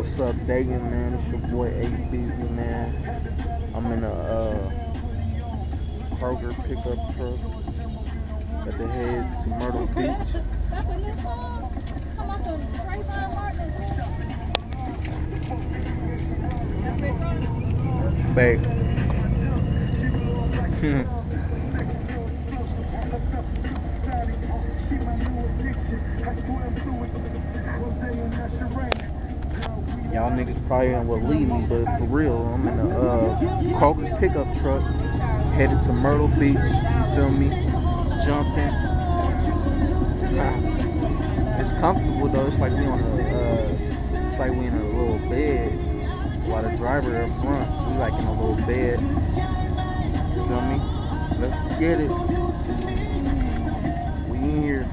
What's up, Dagan, man? It's your boy Abeezy, man. I'm in a Kroger pickup truck at the head to Myrtle Beach. Babe. Y'all niggas probably ain't believe me, but for real, I'm in a Kroger pickup truck headed to Myrtle Beach. You feel me? Jumping. It's comfortable though. It's like we on it's like we in a little bed. While the driver up front, we like in a little bed. You feel me? Let's get it. We in here.